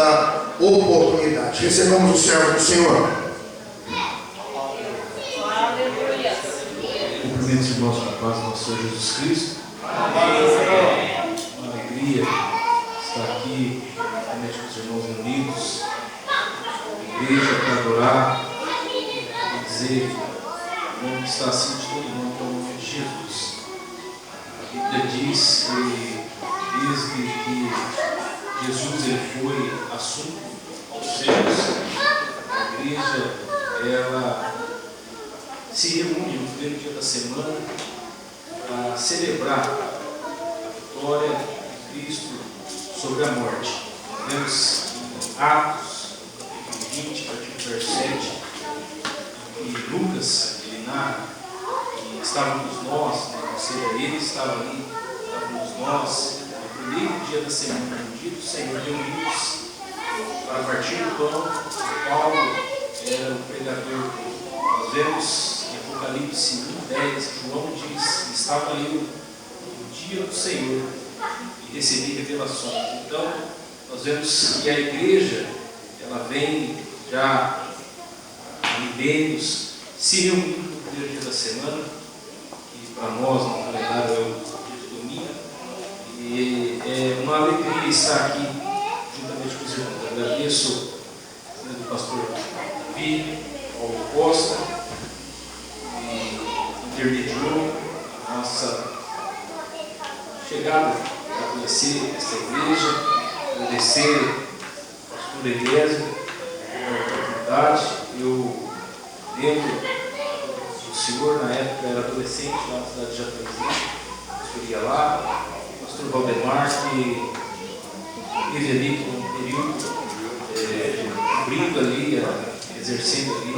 esta oportunidade. Recebamos o servo do Senhor. Cumprimentos e irmãos com a paz do nosso Senhor Jesus Cristo. Uma alegria estar aqui juntamente com os irmãos reunidos, na igreja, para adorar e dizer o nome que está acima de todo nome, que é o nome de Jesus. A Bíblia diz que desde que Jesus ele foi assunto aos céus, a igreja ela se reúne no primeiro dia da semana para celebrar a vitória de Cristo sobre a morte. Vemos em Atos, capítulo 20, a partir do verso 7, e Lucas, ele narra que estávamos nós, ou seja, ele estava ali, estávamos nós, no primeiro dia da semana, no dia do Senhor, reunidos para partir do pão. Paulo era o pregador. Nós vemos em Apocalipse 1:10, João diz que estava ali no dia do Senhor e recebi revelações. Então, nós vemos que a igreja, ela vem já há milênios se reunindo no primeiro dia da semana, que para nós no calendário é o dia de domingo, e é uma alegria estar aqui juntamente com os irmãos. Eu agradeço do pastor Davi, Paulo Costa, intermediou a nossa chegada a conhecer esta igreja, agradecer ao pastor Eliezer pela oportunidade. Eu lembro do senhor, na época era adolescente lá na cidade de Jacarezinho, eu ia lá, o pastor Valdemar, que teve ali por um período cobrindo ali, exercendo ali o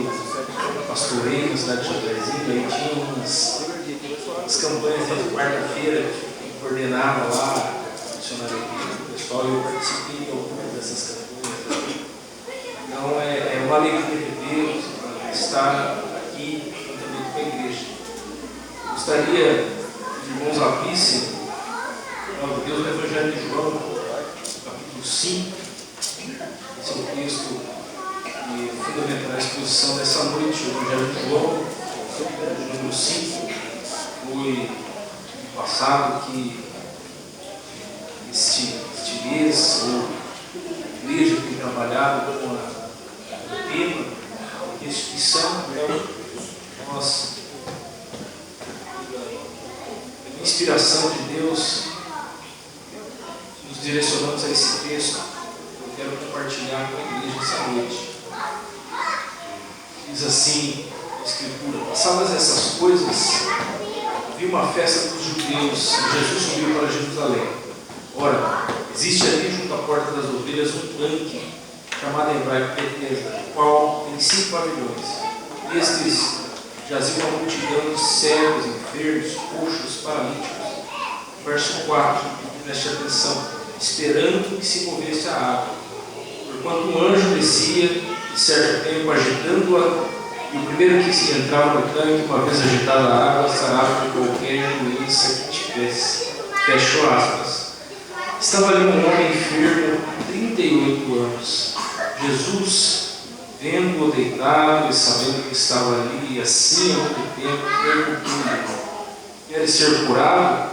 pastoreio na cidade de Jacarezinho. Aí tinha umas campanhas de quarta-feira que coordenava lá, funcionário do pessoal, e eu participei de algumas dessas campanhas. Então é uma alegria de Deus estar aqui juntamente com a igreja. Gostaria que os irmãos abrissem a palavra de Deus no Evangelho de João, capítulo 5. Esse é o texto que fundamentará a exposição dessa noite. O Evangelho de João, número 5. Foi passado que este mês, ou a igreja tem trabalhado com o tema de restituição. Então, nós, pela inspiração de Deus, nos direcionamos a esse texto. Eu quero compartilhar com a igreja essa noite. Diz assim a Escritura: passadas essas coisas, havia uma festa dos judeus e Jesus subiu para Jerusalém. Ora, existe ali junto à porta das ovelhas um tanque chamado em hebraico Betesda, o qual tem 5 pavilhões. Nestes jazia uma multidão de cegos, enfermos, coxos, paralíticos. Verso 4, preste atenção: esperando que se movesse a água. Porquanto um anjo descia, de certo tempo, agitando-a, e o primeiro que se entrava no tanque, uma vez agitada a água, sarava de qualquer doença que tivesse. Fechou aspas. Estava ali um homem enfermo, 38 anos. Jesus, vendo-o deitado e sabendo que estava ali assim há muito tempo, perguntou-lhe: queres ser curado?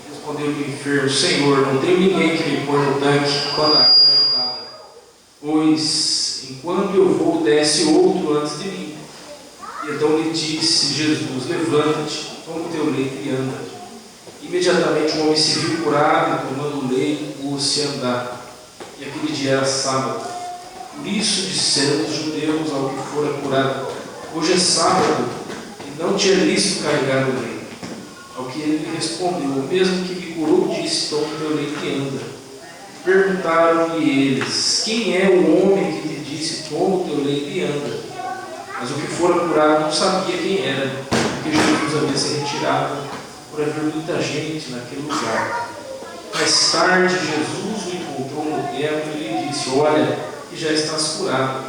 Respondeu-lhe o enfermo: Senhor, não tenho ninguém que me põe no tanque quando a água é agitada, pois enquanto eu vou, desce outro antes de mim. E então lhe disse Jesus: levanta-te, toma o teu leito e anda. Imediatamente o homem se viu curado e, tomando o leito, pôs-se a andar. E aquele dia era sábado. Por isso disseram os judeus ao que fora curado: hoje é sábado e não te é lícito carregar o leito. Ao que ele lhe respondeu: o mesmo que me curou disse: toma o teu leito e anda. Perguntaram-lhe eles: quem é o homem que te disse: toma o teu leito e anda? Mas o que fora curado não sabia quem era, porque Jesus havia se retirado por haver muita gente naquele lugar. Mais tarde, Jesus o encontrou no templo e lhe disse: olha, que já estás curado.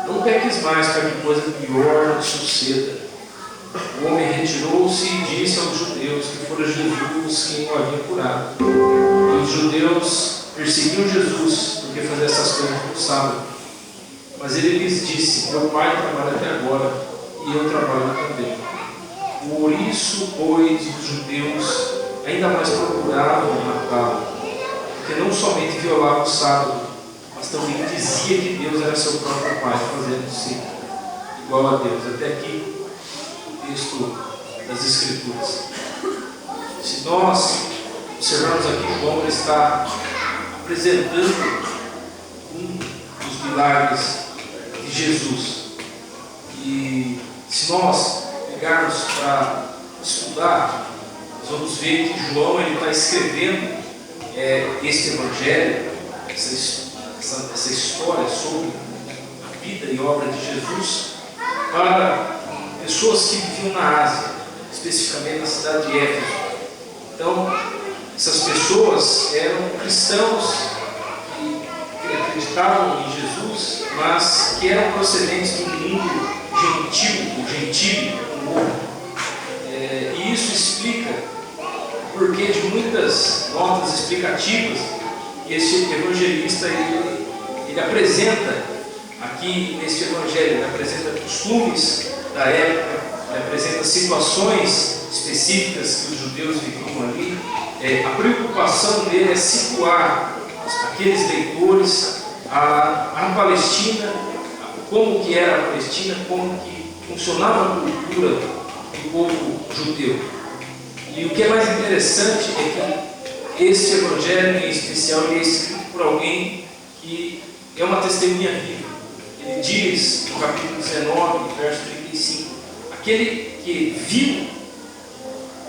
Não peques mais, para que coisa pior não suceda. O homem retirou-se e disse aos judeus que fora Jesus quem o havia curado. E os judeus perseguiam Jesus porque fazia essas coisas no sábado. Mas ele lhes disse: meu pai trabalha até agora e eu trabalho também. Por isso, pois, os judeus ainda mais procuravam matá-lo, porque não somente violava o sábado, mas também dizia que Deus era seu próprio pai, fazendo-se igual a Deus. Até aqui o texto das Escrituras. Se nós observarmos aqui, João está apresentando um dos milagres de Jesus. E se nós pegarmos para estudar, nós vamos ver que João está escrevendo este evangelho, essa história sobre a vida e obra de Jesus, para pessoas que viviam na Ásia, especificamente na cidade de Éfeso. Então, essas pessoas eram cristãos que acreditavam em Jesus, mas que eram procedentes de um mundo gentil, e isso explica o porquê de muitas notas explicativas que esse evangelista ele apresenta aqui neste evangelho. Ele apresenta costumes da época, ele apresenta situações específicas que os judeus viviam ali. A preocupação dele é situar aqueles leitores a Palestina, como que era a Palestina, como que funcionava a cultura do povo judeu. E o que é mais interessante é que este evangelho em especial é escrito por alguém que é uma testemunha viva. Ele diz no capítulo 19, verso 35, aquele que viu,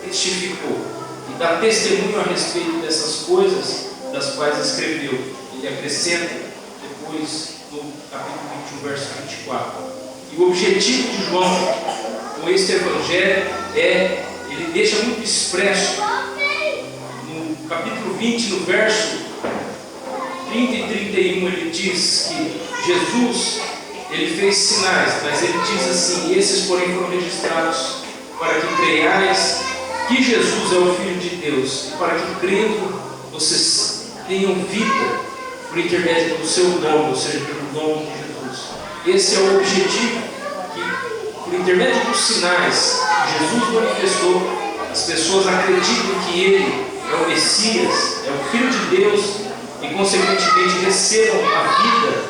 testificou e dá testemunho a respeito dessas coisas das quais escreveu. Ele acrescenta depois no capítulo 21, verso 24. E o objetivo de João com este evangelho ele deixa muito expresso no capítulo 20, no verso 30 e 31, ele diz que Jesus, ele fez sinais, mas ele diz assim: esses porém foram registrados para que creiais que Jesus é o Filho de Deus, e para que crendo vocês tenham vida por intermédio do seu nome, ou seja, pelo nome de Jesus. Esse é o objetivo, que por intermédio dos sinais que Jesus manifestou, as pessoas acreditam que Ele é o Messias, é o Filho de Deus, e consequentemente recebam a vida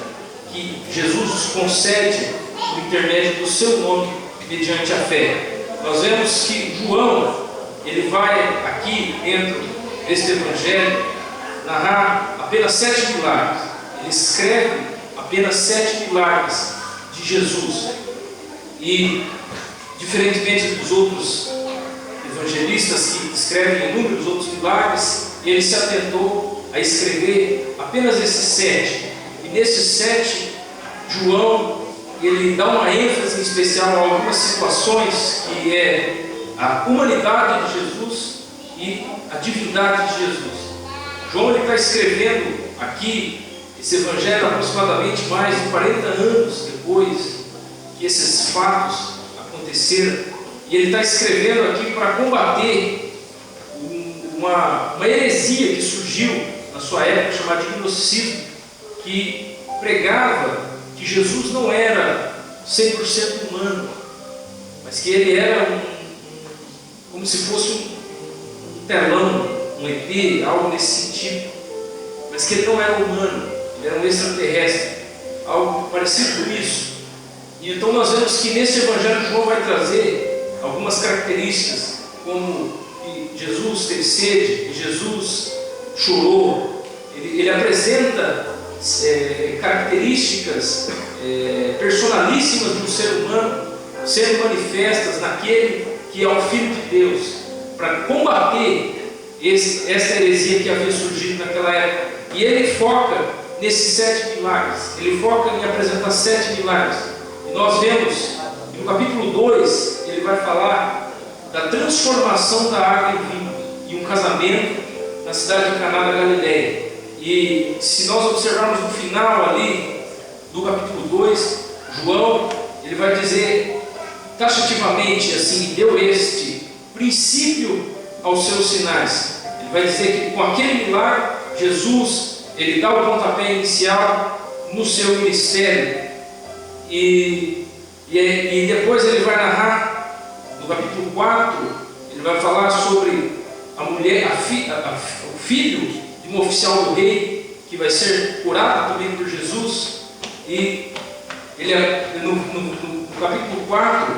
que Jesus nos concede por intermédio do seu nome, mediante a fé. Nós vemos que João, ele vai aqui dentro deste evangelho narrar apenas 7 milagres. Ele escreve apenas 7 milagres de Jesus. E, diferentemente dos outros evangelistas que escrevem inúmeros outros milagres, ele se atentou a escrever apenas esses 7. E nesses 7, João, ele dá uma ênfase especial a algumas situações, que é a humanidade de Jesus e a divindade de Jesus. João está escrevendo aqui esse evangelho aproximadamente mais de 40 anos depois que esses fatos aconteceram, e ele está escrevendo aqui para combater uma heresia que surgiu na sua época, chamada de gnosticismo, que pregava que Jesus não era 100% humano, mas que ele era como se fosse um telão, um ET, algo nesse sentido, mas que ele não era humano, ele era um extraterrestre, algo parecido com isso. E então nós vemos que nesse evangelho João vai trazer algumas características, como que Jesus teve sede, que Jesus chorou. Ele apresenta características personalíssimas de um ser humano, sendo manifestas naquele que é o Filho de Deus, para combater essa heresia que havia surgido naquela época. E ele foca nesses 7 milagres, ele foca em apresentar 7 milagres. E nós vemos, no capítulo 2, ele vai falar da transformação da água em vinho, e um casamento na cidade de Caná da Galileia. E se nós observarmos no final ali do capítulo 2, João, ele vai dizer taxativamente assim, deu este princípio aos seus sinais. Ele vai dizer que com aquele milagre, Jesus ele dá o pontapé inicial no seu ministério. E depois ele vai narrar, no capítulo 4, ele vai falar sobre a mulher, o filho de um oficial do rei, que vai ser curado também por Jesus. E ele, no capítulo 4,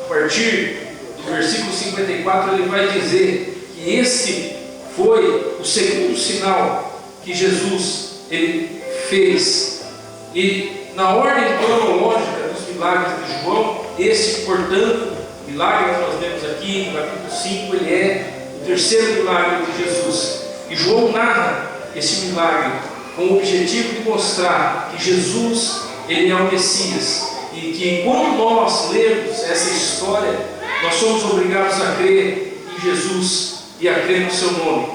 a partir do versículo 54, ele vai dizer que esse foi o segundo sinal que Jesus ele fez. E na ordem cronológica dos milagres de João, esse, portanto, milagre que nós vemos aqui no capítulo 5, ele é o terceiro milagre de Jesus. E João narra esse milagre com o objetivo de mostrar que Jesus, ele é o Messias. E que quando nós lemos essa história, nós somos obrigados a crer em Jesus e a crer no seu nome.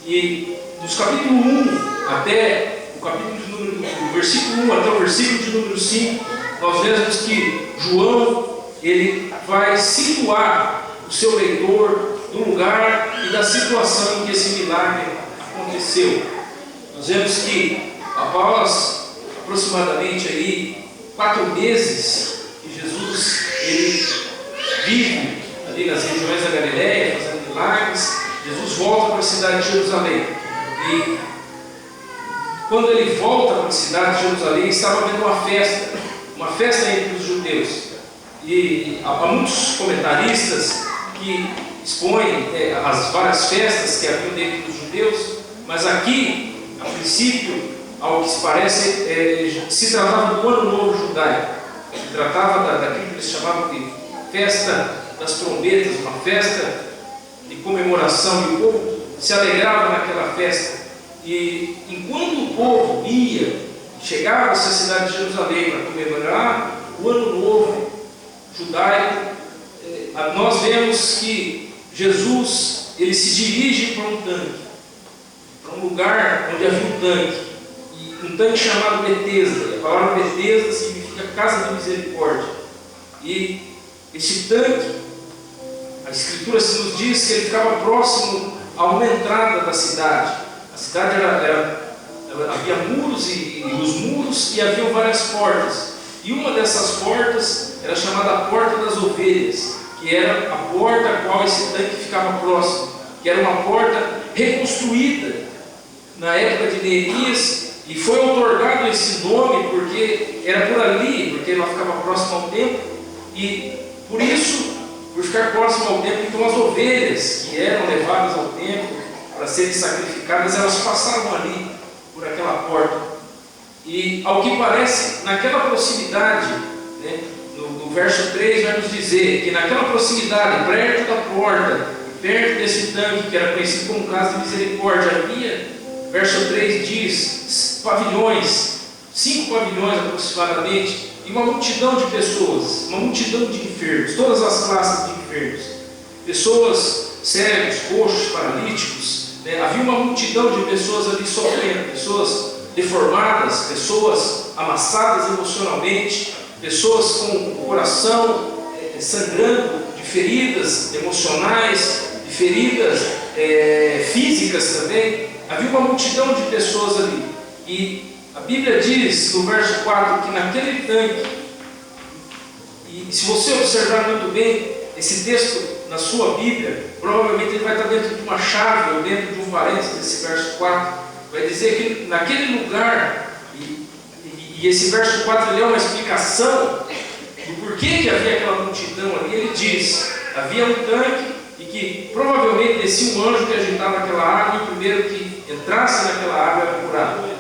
E dos capítulo 1 até o capítulo de número, do versículo 1 até o versículo de número 5, nós vemos que João, ele vai situar o seu leitor do lugar e da situação em que esse milagre aconteceu. Nós vemos que após aproximadamente aí 4 meses que Jesus ele vive ali nas regiões da Galileia, fazendo milagres, Jesus volta para a cidade de Jerusalém. E quando ele volta para a cidade de Jerusalém, estava havendo uma festa entre os judeus. E há muitos comentaristas que expõem as várias festas que haviam dentro dos judeus, mas aqui, a princípio, ao que se parece, se tratava do Ano Novo Judaico. Se tratava daquilo que eles chamavam de Festa das Trombetas, uma festa de comemoração, e o povo se alegrava naquela festa. E enquanto o povo chegava-se à cidade de Jerusalém para comemorar o Ano Novo Judaico, nós vemos que Jesus ele se dirige para um tanque, para um lugar onde havia um tanque, e um tanque chamado Betesda. A palavra Betesda significa Casa de Misericórdia. E esse tanque, a Escritura nos diz que ele ficava próximo a uma entrada da cidade. A cidade havia muros e os muros, e havia várias portas. E uma dessas portas era chamada a Porta das Ovelhas, que era a porta a qual esse tanque ficava próximo, que era uma porta reconstruída na época de Neemias, e foi outorgado esse nome porque era por ali, porque ela ficava próxima ao templo, e por isso, por ficar próximo ao templo, então as ovelhas que eram levadas ao templo para serem sacrificadas, elas passavam ali por aquela porta. E ao que parece, naquela proximidade, né, no verso 3 vai nos dizer que naquela proximidade, perto da porta, perto desse tanque que era conhecido como Casa de Misericórdia, havia, verso 3 diz, pavilhões, 5 pavilhões aproximadamente, e uma multidão de pessoas, uma multidão de enfermos, todas as classes de enfermos, pessoas cegos, coxos, paralíticos, né? Havia uma multidão de pessoas ali sofrendo, pessoas deformadas, pessoas amassadas emocionalmente, pessoas com o coração sangrando, de feridas emocionais, de feridas físicas também. Havia uma multidão de pessoas ali. E a Bíblia diz no verso 4 que naquele tanque, e se você observar muito bem esse texto na sua Bíblia, provavelmente ele vai estar dentro de uma chave ou dentro de um parênteses desse verso 4, vai dizer que naquele lugar, e esse verso 4 ele é uma explicação do porquê que havia aquela multidão ali. Ele diz, havia um tanque e que provavelmente descia um anjo que agitava aquela água, e o primeiro que entrasse naquela água era curado.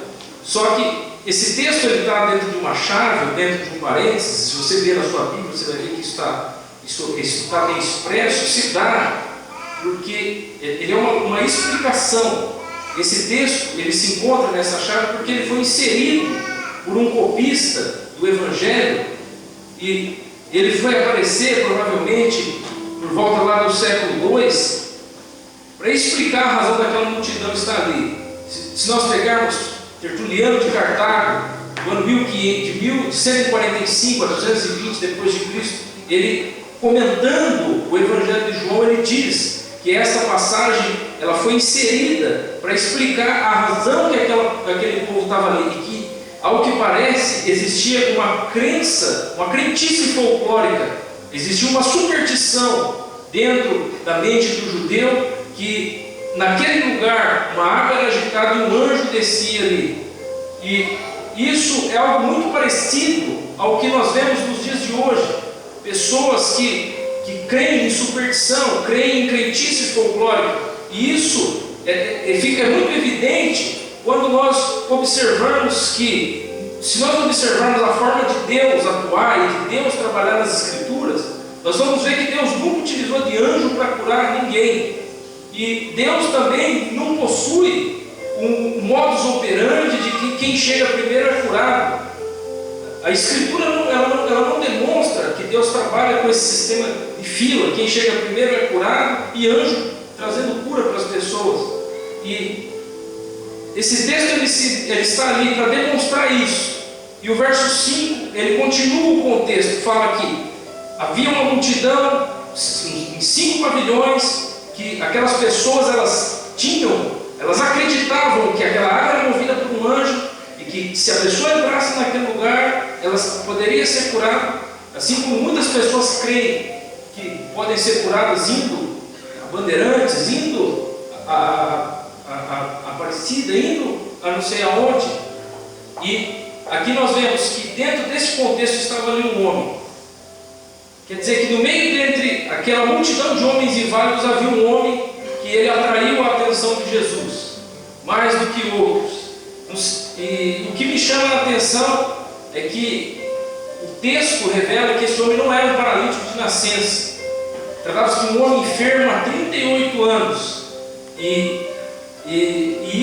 Só que esse texto ele está dentro de uma chave, dentro de um parênteses. Se você ver na sua Bíblia, você vai ver que isso está bem expresso, se dá, porque ele é uma explicação. Esse texto ele se encontra nessa chave porque ele foi inserido por um copista do Evangelho, e ele foi aparecer provavelmente por volta lá do século II para explicar a razão daquela multidão estar ali. Se nós pegarmos Tertuliano de Cartago, do ano de 145 a 220 depois de Cristo, ele comentando o Evangelho de João, ele diz que essa passagem ela foi inserida para explicar a razão que aquele povo estava ali, e que, ao que parece, existia uma crença, uma crentice folclórica, existia uma superstição dentro da mente do judeu, que naquele lugar uma água era agitada e um anjo descia ali. E isso é algo muito parecido ao que nós vemos nos dias de hoje. Pessoas que creem em superstição, creem em crentice folclórica. E isso fica muito evidente quando nós observamos que, se nós observarmos a forma de Deus atuar e de Deus trabalhar nas Escrituras, nós vamos ver que Deus nunca utilizou de anjo para curar ninguém. E Deus também não possui um modus operandi de que quem chega primeiro é curado. A Escritura ela não demonstra que Deus trabalha com esse sistema de fila. Quem chega primeiro é curado, e anjo trazendo cura para as pessoas. E esse texto ele está ali para demonstrar isso. E o verso 5, ele continua o contexto, fala que havia uma multidão em 5 pavilhões, que aquelas pessoas elas acreditavam que aquela água era movida por um anjo, e que se a pessoa entrasse naquele lugar, ela poderia ser curada, assim como muitas pessoas creem que podem ser curadas indo a Bandeirantes, indo a Aparecida, indo a não sei aonde. E aqui nós vemos que dentro desse contexto estava ali um homem. Quer dizer que no meio entre aquela multidão de homens inválidos havia um homem que ele atraiu a atenção de Jesus, mais do que outros. E o que me chama a atenção é que o texto revela que esse homem não era um paralítico de nascença. Tratava-se de um homem enfermo há 38 anos. E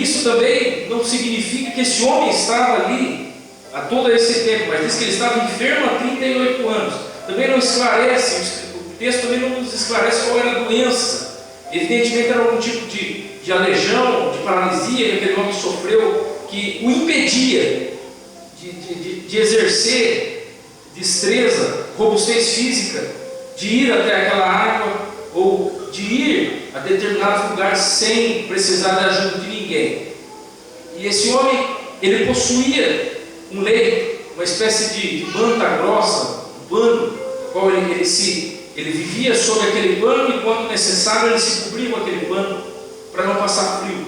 isso também não significa que esse homem estava ali há todo esse tempo, mas diz que ele estava enfermo há 38 anos. Também não esclarece, o texto também não nos esclarece qual era a doença. Evidentemente era algum tipo de aleijão, de paralisia que aquele homem sofreu, que o impedia de exercer destreza, robustez física, de ir até aquela água, ou de ir a determinados lugares sem precisar da ajuda de ninguém. E esse homem, ele possuía um leito, uma espécie de manta grossa, um pano, no qual ele vivia sobre aquele pano, e quando necessário ele se cobria com aquele pano para não passar frio.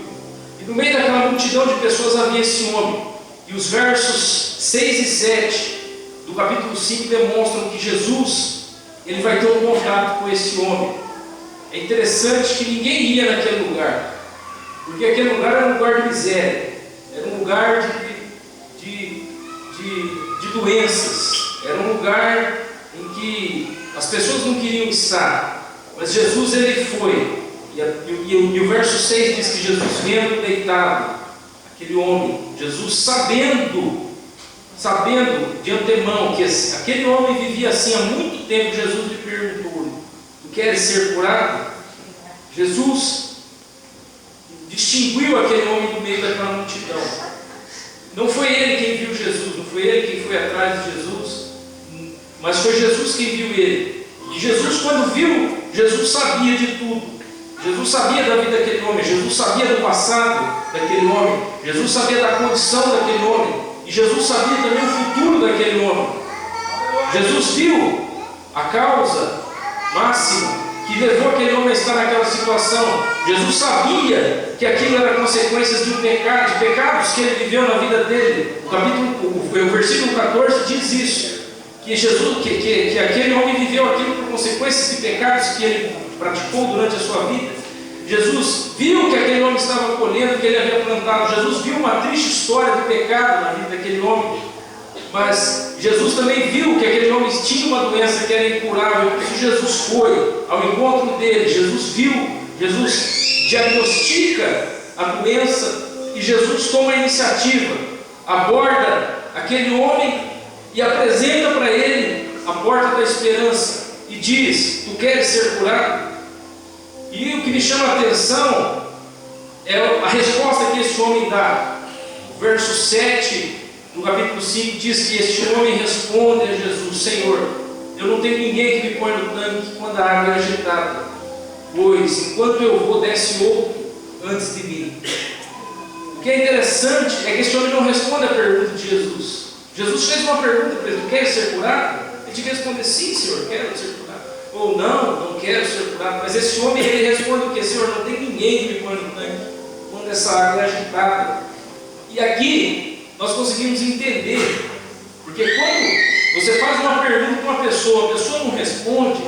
E no meio daquela multidão de pessoas havia esse homem. E os versos 6 e 7 do capítulo 5 demonstram que Jesus ele vai ter um contato com esse homem. É interessante que ninguém ia naquele lugar, porque aquele lugar era um lugar de miséria, era um lugar de doenças, era um lugar em que as pessoas não queriam estar. Mas Jesus ele foi. E o verso 6 diz que Jesus vendo deitado, aquele homem, Jesus sabendo de antemão que aquele homem vivia assim há muito tempo, Jesus lhe perguntou: tu queres ser curado? Jesus distinguiu aquele homem do meio daquela multidão. Não foi ele quem viu Jesus, não foi ele quem foi atrás de Jesus, mas foi Jesus quem viu ele. E Jesus, quando viu, Jesus sabia de tudo. Jesus sabia da vida daquele homem, Jesus sabia do passado daquele homem, Jesus sabia da condição daquele homem, e Jesus sabia também o futuro daquele homem. Jesus viu a causa máxima que levou aquele homem a estar naquela situação. Jesus sabia que aquilo era consequências de pecados que ele viveu na vida dele. O versículo 14 diz isso, que aquele homem viveu aquilo por consequências de pecados que ele praticou durante a sua vida. Jesus viu que aquele homem estava colhendo o que ele havia plantado. Jesus viu uma triste história de pecado na vida daquele homem. Mas Jesus também viu que aquele homem tinha uma doença que era incurável. Por isso Jesus foi ao encontro dele. Jesus viu, Jesus diagnostica a doença, e Jesus toma a iniciativa, aborda aquele homem e apresenta para ele a porta da esperança e diz: tu queres ser curado? E o que me chama a atenção é a resposta que esse homem dá. O verso 7 do capítulo 5 diz que este homem responde a Jesus: Senhor, eu não tenho ninguém que me põe no tanque quando a água é agitada, pois enquanto eu vou, desce outro antes de mim. O que é interessante é que esse homem não responde a pergunta de Jesus. Jesus fez uma pergunta para ele: tu queres ser curado? Ele tinha que responder: sim, Senhor, quero ser curado. Ou não quero ser curado. Mas esse homem, ele responde o que? Senhor, não tem ninguém que me põe no tanque quando essa água é agitada. E aqui nós conseguimos entender, porque quando você faz uma pergunta para uma pessoa, a pessoa não responde,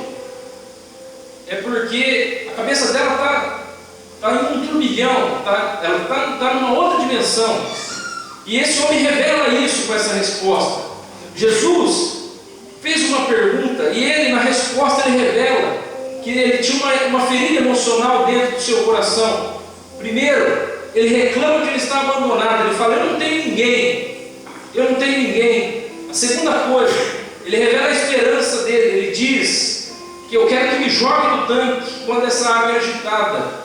é porque a cabeça dela está em um turbilhão, ela está numa outra dimensão. E esse homem revela isso com essa resposta. Jesus fez uma pergunta e ele, na resposta, ele revela que ele tinha uma ferida emocional dentro do seu coração. Primeiro, ele reclama que ele está abandonado. Ele fala: eu não tenho ninguém. Eu não tenho ninguém. A segunda coisa, ele revela a esperança dele. Ele diz que eu quero que me jogue no tanque quando essa água é agitada.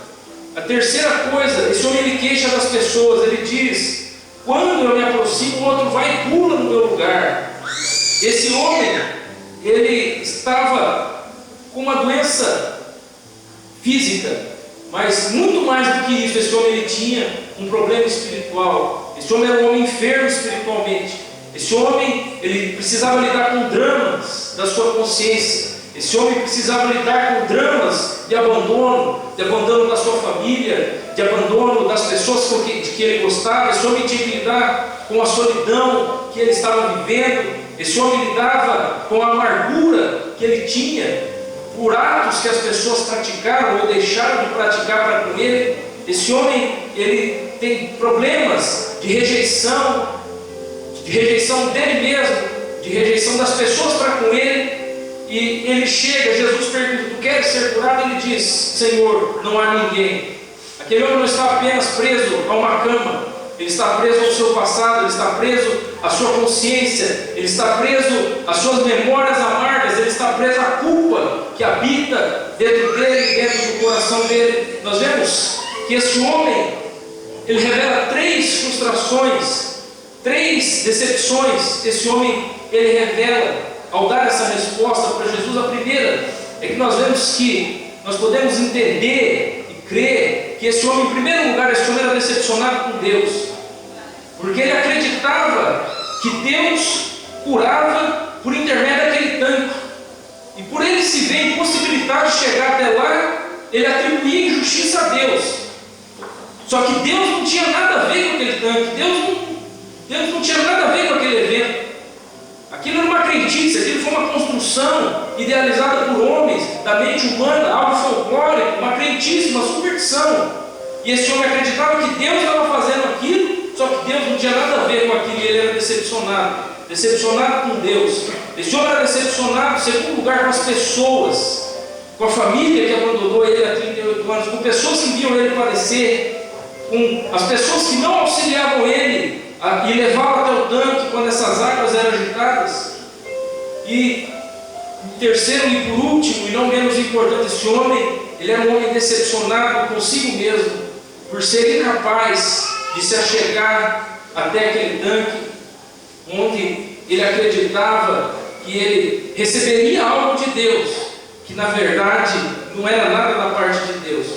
A terceira coisa, esse homem ele queixa das pessoas. Ele diz: quando eu me aproximo, o outro vai e pula no meu lugar. Esse homem, ele estava com uma doença física, mas muito mais do que isso, esse homem ele tinha um problema espiritual. Esse homem era um homem enfermo espiritualmente. Esse homem, ele precisava lidar com dramas da sua consciência. Esse homem precisava lidar com dramas de abandono da sua família, de abandono das pessoas de que ele gostava. Esse homem tinha que lidar com a solidão que ele estava vivendo. Esse homem lidava com a amargura que ele tinha por atos que as pessoas praticaram ou deixaram de praticar para com ele. Esse homem, ele tem problemas de rejeição dele mesmo, de rejeição das pessoas para com ele. E ele chega, Jesus pergunta: tu queres ser curado? Ele diz: Senhor, não há ninguém. Aquele homem não está apenas preso a uma cama, ele está preso ao seu passado, ele está preso à sua consciência, ele está preso às suas memórias amargas, ele está preso à culpa que habita dentro dele, dentro do coração dele. Nós vemos que esse homem, ele revela 3 frustrações, 3 decepções. Esse homem, ele revela ao dar essa resposta para Jesus. A primeira é que nós vemos que nós podemos entender e crer que esse homem, em primeiro lugar, esse homem era decepcionado com Deus, porque ele acreditava que Deus curava por intermédio daquele tanque, e por ele se ver impossibilitado de chegar até lá, ele atribuía injustiça a Deus. Só que Deus não tinha nada a ver com aquele tanque, Deus não tinha nada a ver com aquele evento. Aquilo era uma crendice, aquilo foi uma construção idealizada por homens, da mente humana, algo folclórico, uma crendice, uma superstição. E esse homem acreditava que Deus estava fazendo aquilo, só que Deus não tinha nada a ver com aquilo, e ele era decepcionado com Deus. Esse homem era decepcionado, em segundo lugar, com as pessoas, com a família que abandonou ele há 38 anos, com pessoas que viam ele padecer, com as pessoas que não auxiliavam ele e levavam até o tanque quando essas águas eram agitadas. E em terceiro e por último, e não menos importante, esse homem, ele era um homem decepcionado consigo mesmo, por ser incapaz de se achegar até aquele tanque, onde ele acreditava que ele receberia algo de Deus, que na verdade não era nada da parte de Deus.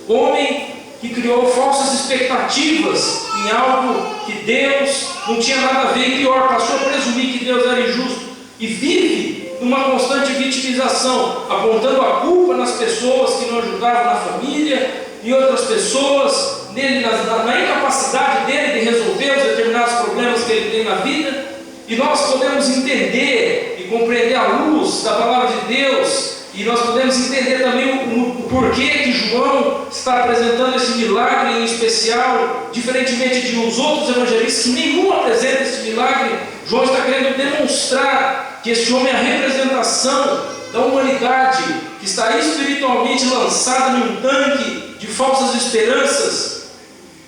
Homem que criou falsas expectativas em algo que Deus não tinha nada a ver, e pior, passou a presumir que Deus era injusto, e vive numa constante vitimização, apontando a culpa nas pessoas que não ajudavam na família, e outras pessoas, nele, na incapacidade dele de resolver os determinados problemas que ele tem na vida. E nós podemos entender e compreender à luz da palavra de Deus, e nós podemos entender também o porquê que João está apresentando esse milagre em especial, diferentemente de uns outros evangelistas que nenhum apresenta esse milagre. João está querendo demonstrar que esse homem é a representação da humanidade que está espiritualmente lançada em um tanque de falsas esperanças,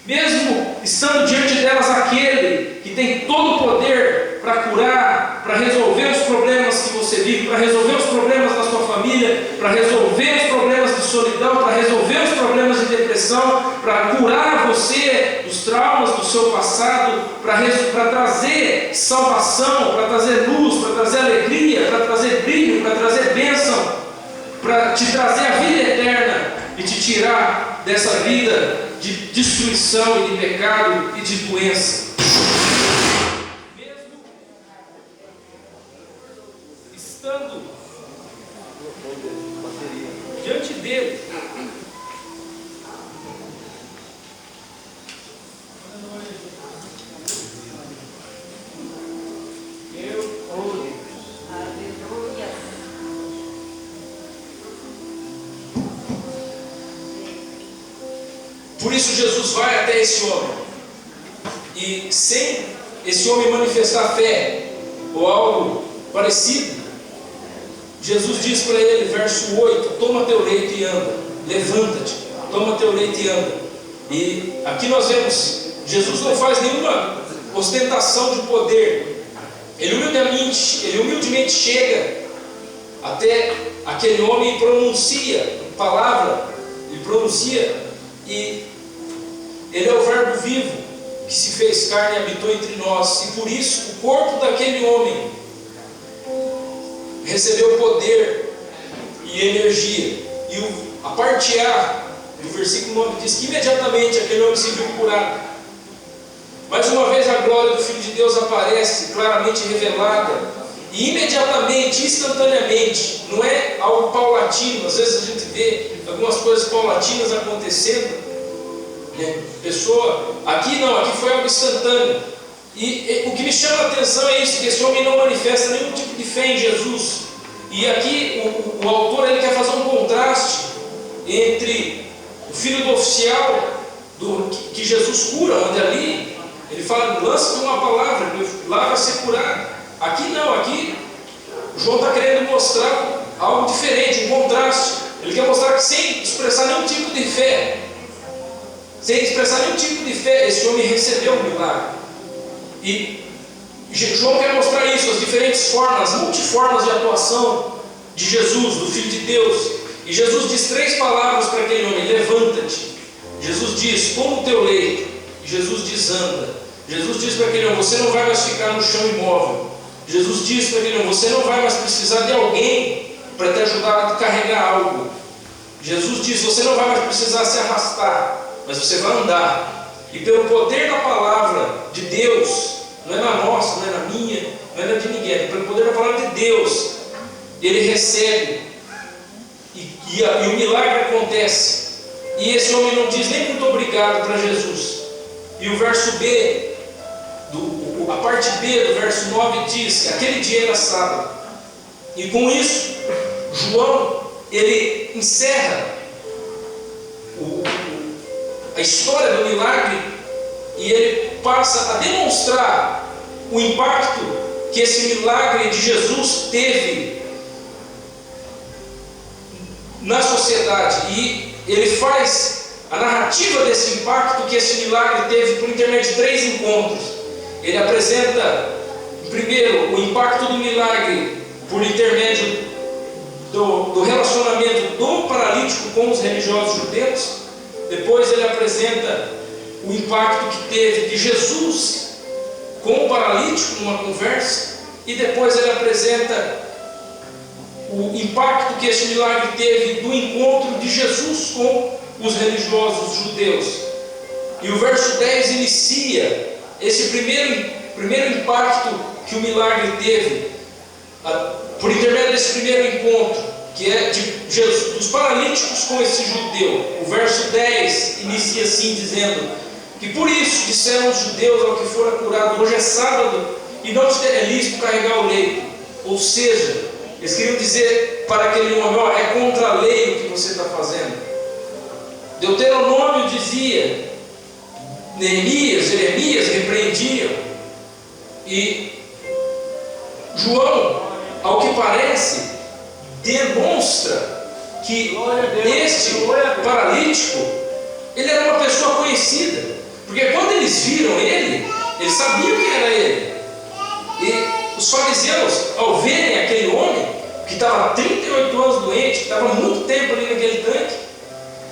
mesmo estando diante delas aquele que tem todo o poder para curar, para resolver os problemas que você vive, para resolver os problemas da sua família, para resolver os problemas de solidão, para resolver os problemas de depressão, para curar você dos traumas do seu passado, para trazer salvação, para trazer luz, para trazer alegria, para trazer brilho, para trazer bênção, para te trazer a vida eterna e te tirar dessa vida de destruição e de pecado e de doença. Mesmo estando diante dele, por isso Jesus vai até esse homem, e sem esse homem manifestar fé ou algo parecido, Jesus diz para ele, verso 8: toma teu leito e anda, levanta-te, toma teu leito e anda. E aqui nós vemos, Jesus não faz nenhuma ostentação de poder, ele humildemente chega até aquele homem e pronuncia palavra, e ele é o Verbo vivo que se fez carne e habitou entre nós, e por isso o corpo daquele homem recebeu poder e energia. E a parte A do versículo 9 diz que imediatamente aquele homem se viu curado. Mais uma vez a glória do Filho de Deus aparece claramente revelada, e imediatamente, instantaneamente, não é algo paulatino. Às vezes a gente vê algumas coisas paulatinas acontecendo, né? Aqui não, aqui foi algo instantâneo. E o que me chama a atenção é isso, que esse homem não manifesta nenhum tipo de fé em Jesus. E aqui o autor ele quer fazer um contraste entre o filho do oficial que Jesus cura, onde ali ele fala, lança uma palavra, lá vai ser curado. Aqui não, aqui João está querendo mostrar algo diferente, um contraste. Ele quer mostrar que sem expressar nenhum tipo de fé, esse homem recebeu um milagre. E João quer mostrar isso, as diferentes formas, as multiformas de atuação de Jesus, do Filho de Deus. E Jesus diz 3 palavras para aquele homem: levanta-te. Jesus diz, toma o teu leito. E Jesus diz, anda. Jesus diz para aquele homem, você não vai mais ficar no chão imóvel. Jesus diz para aquele homem, você não vai mais precisar de alguém para te ajudar a carregar algo. Jesus diz, você não vai mais precisar se arrastar, mas você vai andar. E pelo poder da palavra de Deus, não é na nossa, não é na minha, não é na de ninguém, é pelo poder da palavra de Deus, ele recebe, e o milagre acontece. E esse homem não diz nem muito obrigado para Jesus. E o verso B, a parte B do verso 9 diz que aquele dia era sábado. E com isso, João, ele encerra a história do milagre, e ele passa a demonstrar o impacto que esse milagre de Jesus teve na sociedade. E ele faz a narrativa desse impacto que esse milagre teve por intermédio de 3 encontros. Ele apresenta, primeiro, o impacto do milagre por intermédio do relacionamento do paralítico com os religiosos judeus. Depois ele apresenta o impacto que teve de Jesus com o paralítico numa conversa. E depois ele apresenta o impacto que esse milagre teve do encontro de Jesus com os religiosos judeus. E o verso 10 inicia esse primeiro impacto que o milagre teve por intermédio desse primeiro encontro, que é de Jesus, dos paralíticos com esse judeu. O verso 10 inicia assim, dizendo que por isso disseram os judeus ao que fora curado, hoje é sábado e não te é lícito carregar o leito. Ou seja, eles queriam dizer para aquele homem, é contra a lei o que você está fazendo. Deuteronômio dizia, Jeremias repreendiam. E João, ao que parece, demonstra que este paralítico, ele era uma pessoa conhecida, porque quando eles viram ele, eles sabiam quem era ele. E os fariseus, ao verem aquele homem que estava há 38 anos doente, que estava há muito tempo ali naquele tanque,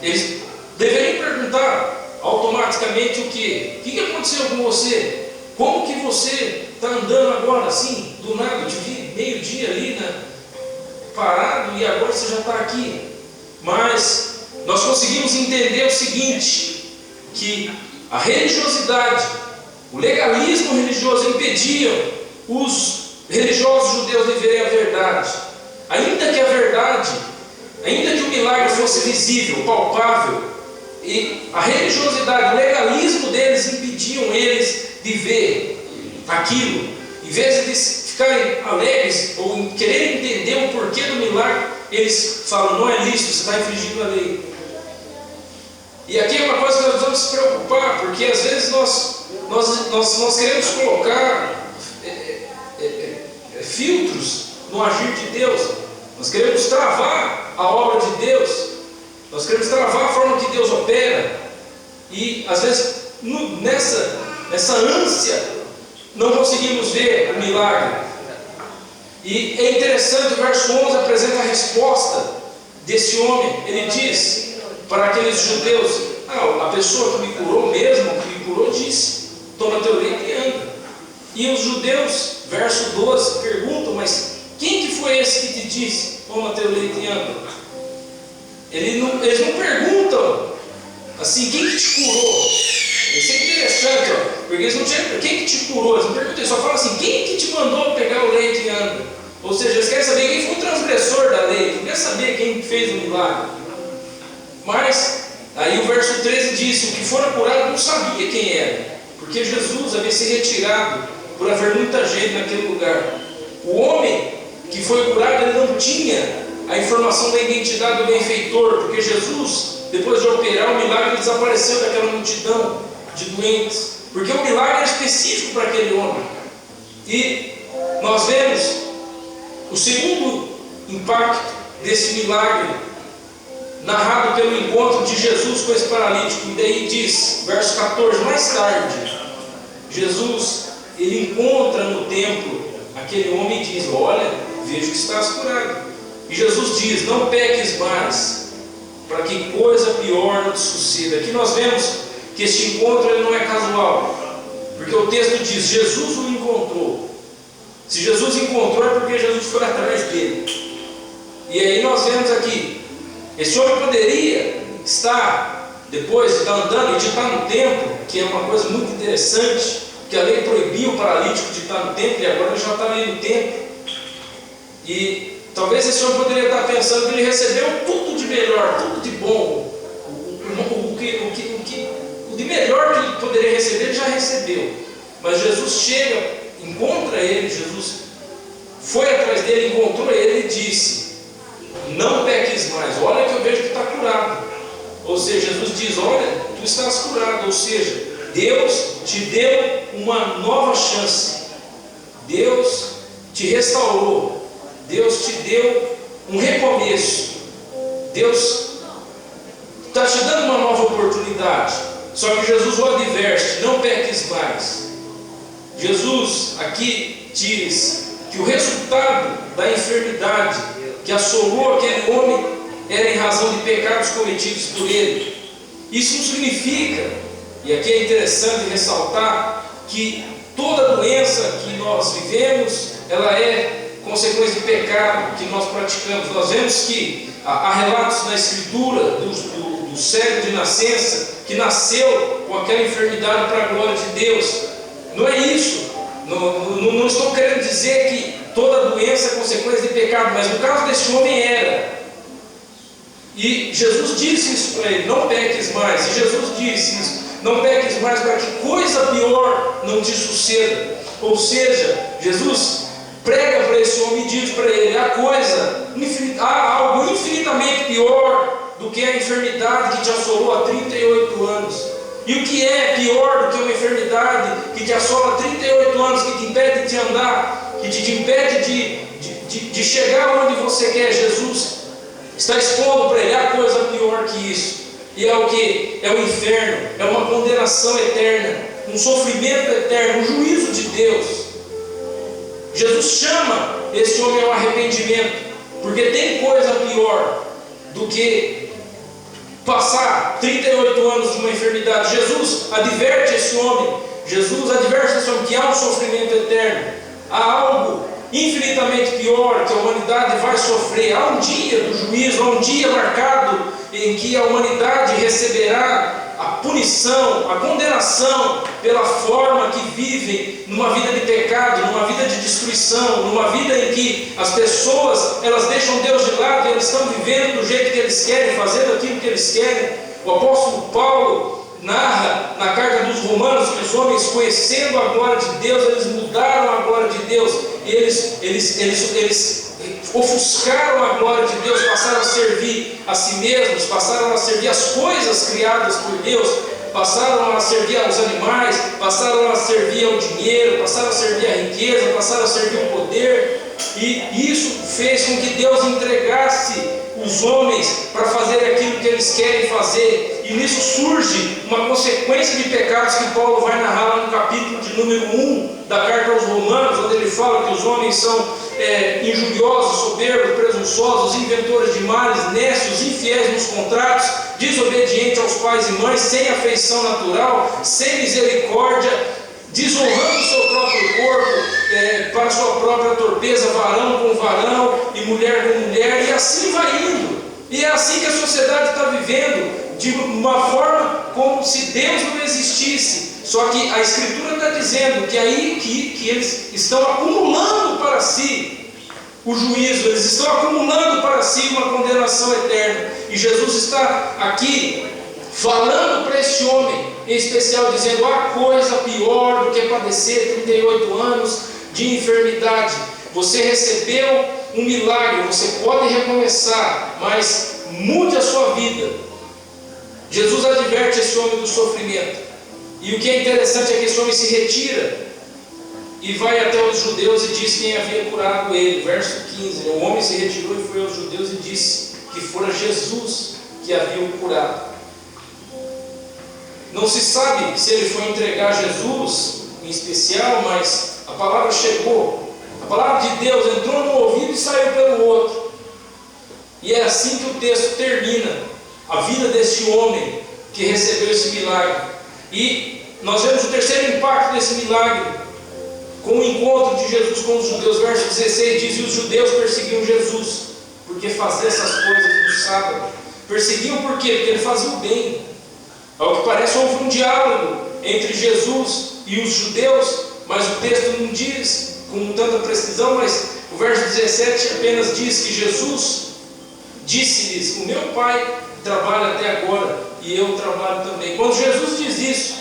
eles deveriam perguntar automaticamente o que aconteceu com você? Como que você está andando agora assim, do nada? Eu te vi meio-dia ali, parado, e agora você já está aqui. Mas nós conseguimos entender o seguinte, que a religiosidade, o legalismo religioso impediam os religiosos judeus de verem a verdade. Ainda que a verdade, ainda que o milagre fosse visível, palpável, e a religiosidade, o legalismo deles impediam eles de ver aquilo. Em vez de ficarem alegres ou quererem entender o porquê do milagre, eles falam: não é lícito, você está infringindo a lei. E aqui é uma coisa que nós precisamos se preocupar, porque às vezes nós queremos colocar filtros no agir de Deus. Nós queremos travar a obra de Deus. Nós queremos travar a forma que Deus opera. E às vezes nessa ânsia não conseguimos ver o milagre. E é interessante, o verso 11 apresenta a resposta desse homem. Ele diz para aqueles judeus: a pessoa que me curou mesmo, que me curou, disse: toma teu leito e anda. E os judeus, verso 12, perguntam: mas quem que foi esse que te disse, toma teu leito e anda? Eles não perguntam assim: quem que te curou? Isso é interessante, porque eles não tinham: quem que te curou? Eles não perguntam, eles só falam assim: quem que te mandou pegar o leito e anda? Ou seja, eles querem saber quem foi o transgressor da lei, não querem saber quem fez o milagre. Mas aí o verso 13 diz: o que fora curado não sabia quem era, porque Jesus havia se retirado por haver muita gente naquele lugar. O homem que foi curado, ele não tinha a informação da identidade do benfeitor, porque Jesus, depois de operar o milagre, desapareceu daquela multidão de doentes, porque o milagre era específico para aquele homem. E nós vemos o segundo impacto desse milagre, narrado pelo encontro de Jesus com esse paralítico. E daí diz, verso 14, mais tarde, Jesus, ele encontra no templo aquele homem e diz: olha, vejo que estás curado. E Jesus diz: não peques mais, para que coisa pior não te suceda. Aqui nós vemos que este encontro ele não é casual, porque o texto diz: Jesus o encontrou. Se Jesus encontrou, é porque Jesus foi atrás dele. E aí nós vemos aqui, esse homem poderia estar, depois de estar andando e de estar no templo, que é uma coisa muito interessante, que a lei proibia o paralítico de estar no templo, e agora ele já está ali no templo. E talvez esse homem poderia estar pensando que ele recebeu tudo de melhor, tudo de bom, o de melhor que ele poderia receber, ele já recebeu. Mas Jesus chega, encontra ele, Jesus foi atrás dele, encontrou ele e disse: não peques mais, olha que eu vejo que está curado. Ou seja, Jesus diz: olha, tu estás curado. Ou seja, Deus te deu uma nova chance, Deus te restaurou, Deus te deu um recomeço, Deus está te dando uma nova oportunidade. Só que Jesus o adverte: não peques mais. Jesus aqui diz que o resultado da enfermidade que assolou aquele homem era em razão de pecados cometidos por ele. Isso não significa, e aqui é interessante ressaltar, que toda doença que nós vivemos, ela é consequência de pecado que nós praticamos. Nós vemos que há relatos na Escritura do cego de nascença, que nasceu com aquela enfermidade para a glória de Deus. Não é isso. Não estou querendo dizer que toda doença é consequência de pecado, mas no caso desse homem era. E Jesus disse isso para ele: não peques mais. E Jesus disse isso: não peques mais, para que coisa pior não te suceda. Ou seja, Jesus prega para esse homem e diz para ele: há algo infinitamente pior do que a enfermidade que te assolou há 38 anos. E o que é pior do que uma enfermidade que te assola há 38 anos, que te impede de andar, que te impede de chegar onde você quer? Jesus está expondo para ele: há coisa pior que isso. E é o que? É o inferno, é uma condenação eterna, um sofrimento eterno, um juízo de Deus. Jesus chama esse homem ao arrependimento, porque tem coisa pior do que passar 38 anos de uma enfermidade. Jesus adverte esse homem que há um sofrimento eterno, há algo infinitamente pior que a humanidade vai sofrer. Há um dia do juízo, há um dia marcado em que a humanidade receberá a punição, a condenação pela forma que vivem numa vida de pecado, numa vida de destruição, numa vida em que as pessoas, elas deixam Deus de lado e eles estão vivendo do jeito que eles querem, fazendo aquilo que eles querem. O apóstolo Paulo narra na carta dos Romanos que os homens, conhecendo a glória de Deus, eles mudaram a glória de Deus e eles ofuscaram a glória de Deus, passaram a servir a si mesmos, passaram a servir as coisas criadas por Deus, passaram a servir aos animais, passaram a servir ao dinheiro, passaram a servir a riqueza, passaram a servir o poder, e isso fez com que Deus entregasse os homens para fazer aquilo que eles querem fazer, e nisso surge uma consequência de pecados que Paulo vai narrar lá no capítulo de número 1 da carta aos Romanos, onde ele fala que os homens são injuriosos, soberbos, presunçosos, inventores de males, nécios, infiéis nos contratos, desobedientes aos pais e mães, sem afeição natural, sem misericórdia, desonrando o seu próprio corpo para sua própria torpeza, varão com varão e mulher com mulher, e assim vai indo. E é assim que a sociedade está vivendo, de uma forma como se Deus não existisse. Só que a Escritura está dizendo que aí que eles estão acumulando para si o juízo, eles estão acumulando para si uma condenação eterna. E Jesus está aqui falando para esse homem, em especial, dizendo: há coisa pior do que padecer 38 anos de enfermidade. Você recebeu um milagre, você pode recomeçar, mas mude a sua vida. Jesus adverte esse homem do sofrimento. E o que é interessante é que esse homem se retira e vai até os judeus e diz quem havia curado ele. Verso 15: o homem se retirou e foi aos judeus e disse que fora Jesus que havia o curado. Não se sabe se ele foi entregar Jesus em especial, mas a palavra chegou. A palavra de Deus entrou no ouvido e saiu pelo outro. E é assim que o texto termina. A vida deste homem que recebeu esse milagre. E nós vemos o terceiro impacto desse milagre com o encontro de Jesus com os judeus. Verso 16 diz: e os judeus perseguiam Jesus porque fazia essas coisas no sábado. Perseguiam por quê? Porque ele fazia o bem. Ao que parece, houve um diálogo entre Jesus e os judeus, mas o texto não diz com tanta precisão. Mas o verso 17 apenas diz que Jesus disse-lhes: o meu Pai trabalha até agora e eu trabalho também. Quando Jesus diz isso,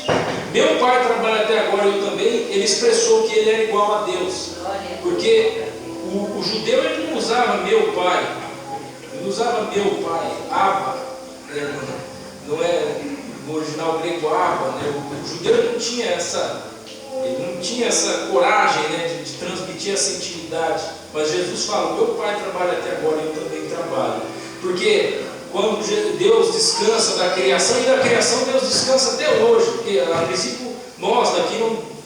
meu Pai trabalha até agora e eu também, ele expressou que ele era igual a Deus. Porque o judeu, ele não usava meu Pai, ele usava meu Pai, Abba, não é no original grego Abba, né? O judeu não tinha essa coragem, né, de transmitir essa intimidade. Mas Jesus fala: meu Pai trabalha até agora e eu também trabalho. Porque quando Deus descansa da criação, e da criação Deus descansa até hoje, porque a princípio nós daqui,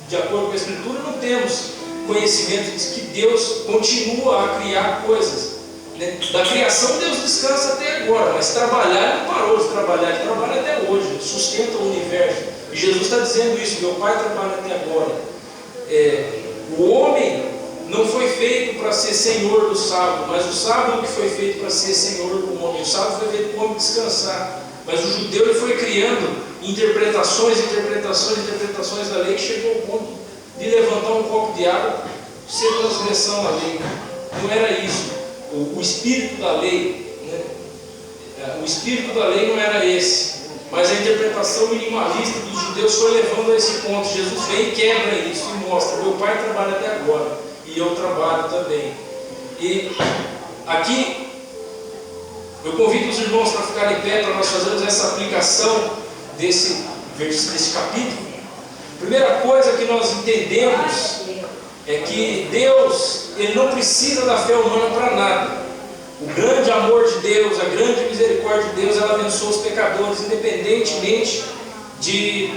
de acordo com a Escritura, não temos conhecimento de que Deus continua a criar coisas. Da criação Deus descansa até agora, mas trabalhar não parou de trabalhar, ele trabalha até hoje, ele sustenta o universo. E Jesus está dizendo isso: meu Pai trabalha até agora. O homem não foi feito para ser senhor do sábado, mas o sábado que foi feito para ser senhor do homem. O sábado foi feito para o homem descansar, mas o judeu ele foi criando interpretações da lei, que chegou ao ponto de levantar um copo de água ser transgressão à lei. Não era isso. O espírito da lei, né? O espírito da lei não era esse, mas a interpretação minimalista dos judeus foi levando a esse ponto. Jesus vem e quebra isso e mostra: meu Pai trabalha até agora e eu trabalho também. E aqui eu convido os irmãos para ficarem em pé para nós fazermos essa aplicação desse capítulo. Primeira coisa que nós entendemos é que Deus, ele não precisa da fé humana para nada. O grande amor de Deus, a grande misericórdia de Deus, ela abençoa os pecadores, independentemente de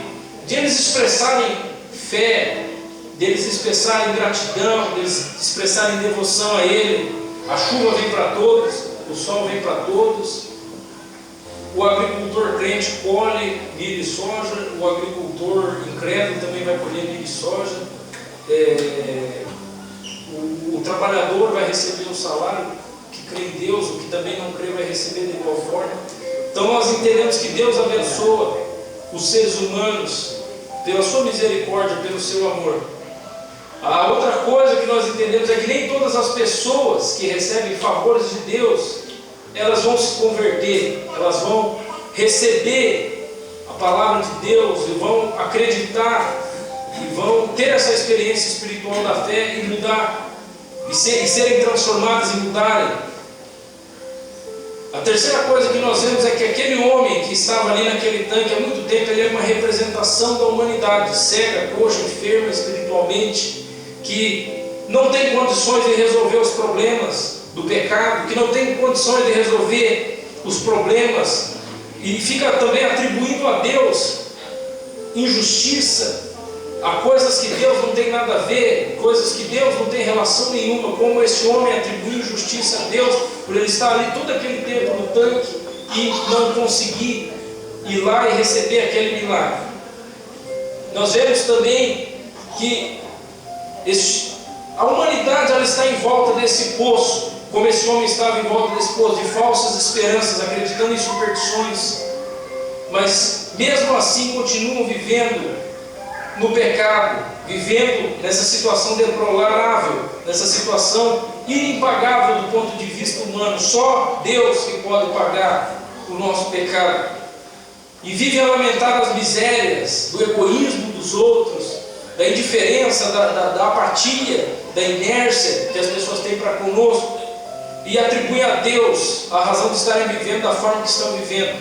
eles expressarem fé, deles expressarem gratidão, deles expressarem devoção a Ele. A chuva vem para todos, o sol vem para todos. O agricultor crente colhe milho e soja, o agricultor incrédulo também vai colher milho e soja. O trabalhador vai receber um salário, que crê em Deus, o que também não crê vai receber de igual forma. Então nós entendemos que Deus abençoa os seres humanos, pela sua misericórdia, pelo seu amor. A outra coisa que nós entendemos é que nem todas as pessoas que recebem favores de Deus, elas vão se converter, elas vão receber a palavra de Deus e vão acreditar e vão ter essa experiência espiritual da fé e mudar, e serem transformadas e mudarem. A terceira coisa que nós vemos é que aquele homem que estava ali naquele tanque há muito tempo, ele é uma representação da humanidade, cega, coxa, enferma espiritualmente, que não tem condições de resolver os problemas do pecado, que não tem condições de resolver os problemas, e fica também atribuindo a Deus injustiça, a coisas que Deus não tem nada a ver, coisas que Deus não tem relação nenhuma, como esse homem atribui injustiça a Deus, por ele estar ali todo aquele tempo no tanque e não conseguir ir lá e receber aquele milagre. Nós vemos também que a humanidade ela está em volta desse poço, como esse homem estava em volta desse poço, de falsas esperanças, acreditando em superstições, mas mesmo assim continuam vivendo no pecado, vivendo nessa situação deplorável, nessa situação impagável do ponto de vista humano. Só Deus que pode pagar o nosso pecado. E vivem a lamentar as misérias do egoísmo dos outros, da indiferença, da apatia, da inércia que as pessoas têm para conosco, e atribuem a Deus a razão de estarem vivendo da forma que estão vivendo.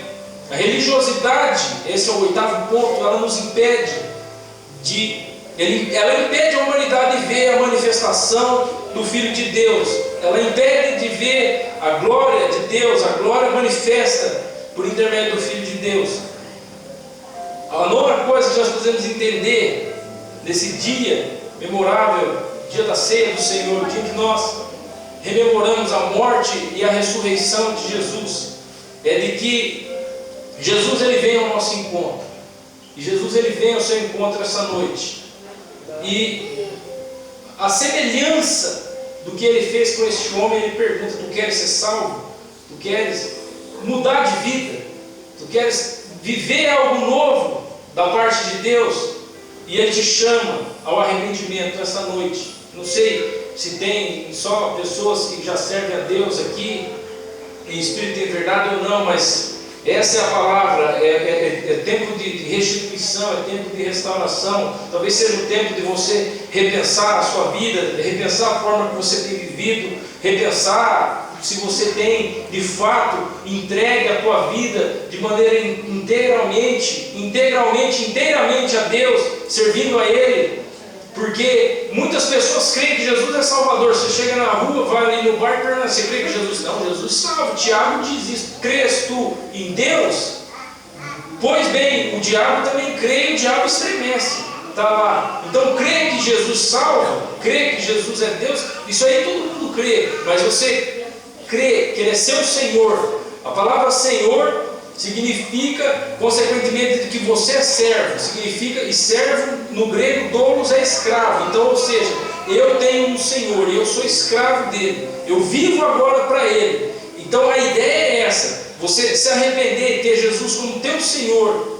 A religiosidade, esse é o oitavo ponto, ela nos impede ela impede a humanidade de ver a manifestação do Filho de Deus. Ela impede de ver a glória de Deus, a glória manifesta por intermédio do Filho de Deus. A nova coisa que nós podemos entender nesse dia memorável, dia da ceia do Senhor, o dia que nós rememoramos a morte e a ressurreição de Jesus, é de que Jesus ele vem ao nosso encontro. E Jesus ele vem ao seu encontro essa noite. E a semelhança do que ele fez com este homem, ele pergunta: tu queres ser salvo? Tu queres mudar de vida? Tu queres viver algo novo da parte de Deus? E ele te chama ao arrependimento essa noite. Não sei se tem só pessoas que já servem a Deus aqui em espírito e em verdade ou não, mas essa é a palavra, é tempo de restituição, é tempo de restauração. Talvez seja o tempo de você repensar a sua vida, repensar a forma que você tem vivido, repensar se você tem de fato entregue a tua vida de maneira inteiramente a Deus, servindo a Ele. Porque muitas pessoas creem que Jesus é Salvador. Você chega na rua, vai ali no bar e pergunta: você crê que Jesus? Não, Jesus salva. Tiago diz isso: crês tu em Deus? Pois bem, o diabo também crê e o diabo estremece. Está lá. Então crê que Jesus salva, crê que Jesus é Deus, isso aí todo mundo crê. Mas você crê que Ele é seu Senhor. A palavra Senhor significa, consequentemente, que você é servo. Significa, e servo no grego doulos é escravo. Então, ou seja, eu tenho um Senhor e eu sou escravo dele. Eu vivo agora para Ele. Então a ideia é essa: você se arrepender e ter Jesus como teu Senhor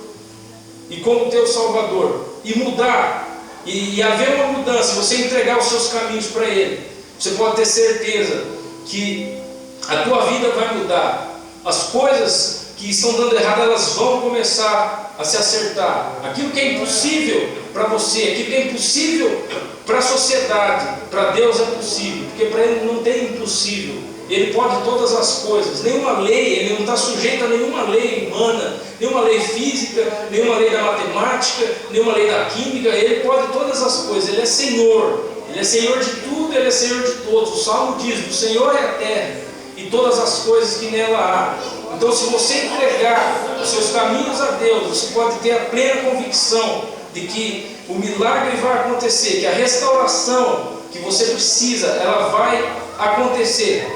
e como teu Salvador, e mudar, e haver uma mudança, você entregar os seus caminhos para Ele. Você pode ter certeza que a tua vida vai mudar. As coisas que estão dando errado, elas vão começar a se acertar. Aquilo que é impossível para você, aquilo que é impossível para a sociedade, para Deus é possível, porque para Ele não tem impossível. Ele pode todas as coisas. Nenhuma lei, Ele não está sujeito a nenhuma lei humana, nenhuma lei física, nenhuma lei da matemática, nenhuma lei da química. Ele pode todas as coisas. Ele é Senhor. Ele é Senhor de tudo, Ele é Senhor de todos. O Salmo diz: o Senhor é a terra e todas as coisas que nela há. Então, se você entregar os seus caminhos a Deus, você pode ter a plena convicção de que o milagre vai acontecer, que a restauração que você precisa, ela vai acontecer.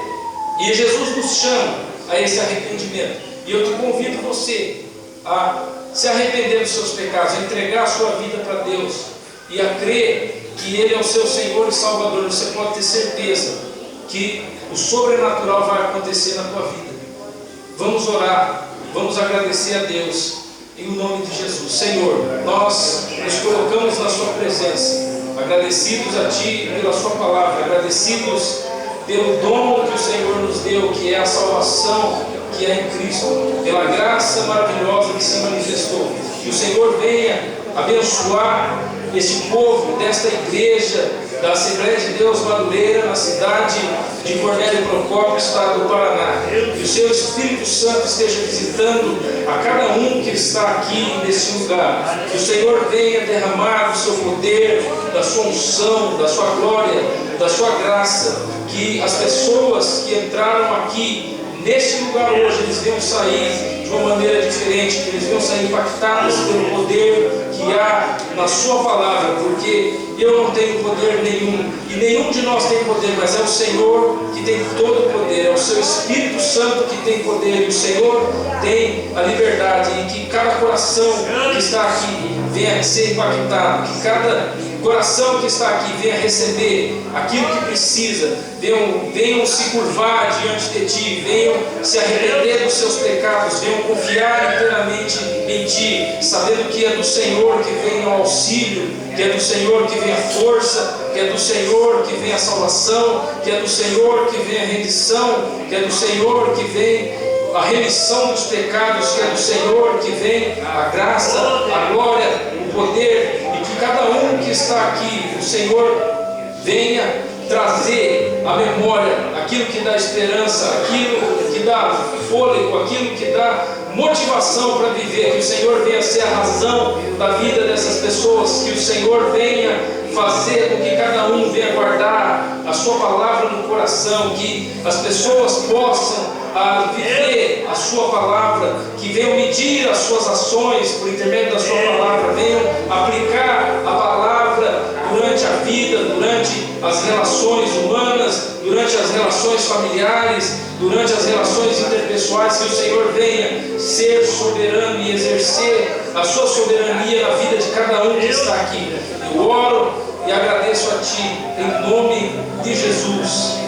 E Jesus nos chama a esse arrependimento. E eu te convido você a se arrepender dos seus pecados, a entregar a sua vida para Deus e a crer que Ele é o seu Senhor e Salvador. Você pode ter certeza que o sobrenatural vai acontecer na tua vida. Vamos orar, vamos agradecer a Deus. em nome de Jesus. Senhor, nós nos colocamos na sua presença, agradecidos a Ti pela sua palavra, agradecidos pelo dom que o Senhor nos deu, que é a salvação, que é em Cristo, pela graça maravilhosa que se manifestou. Que o Senhor venha abençoar este povo desta igreja da Assembleia de Deus Madureira, na cidade de Cornélio Procópio, estado do Paraná. Que o seu Espírito Santo esteja visitando a cada um que está aqui nesse lugar. Que o Senhor venha derramar o seu poder, da sua unção, da sua glória, da sua graça. Que as pessoas que entraram aqui neste lugar hoje, eles venham sair de uma maneira diferente, que eles venham sair impactados pelo poder que há na sua palavra, porque eu não tenho poder nenhum, e nenhum de nós tem poder, mas é o Senhor que tem todo o poder, é o seu Espírito Santo que tem poder, e o Senhor tem a liberdade, e que cada coração que está aqui venha ser impactado, que cada coração que está aqui venha receber aquilo que precisa, venham se curvar diante de Ti, venham se arrepender dos seus pecados, venham confiar inteiramente em Ti, sabendo que é do Senhor que vem o auxílio, que é do Senhor que vem a força, que é do Senhor que vem a salvação, que é do Senhor que vem a rendição, que é do Senhor que vem a remissão dos pecados, que é do Senhor que vem a graça, a glória, o poder, e que cada um que está aqui, o Senhor venha trazer à memória aquilo que dá esperança, aquilo que dá fôlego, aquilo que dá motivação para viver, que o Senhor venha ser a razão da vida dessas pessoas, que o Senhor venha fazer com que cada um venha guardar a sua palavra no coração, que as pessoas possam viver a sua palavra, que venham medir as suas ações por intermédio da sua palavra, venham aplicar a palavra durante a vida, durante as relações humanas, durante as relações familiares, durante as relações interpessoais, que o Senhor venha ser soberano e exercer a sua soberania na vida de cada um que está aqui. Eu oro e agradeço a Ti, em nome de Jesus.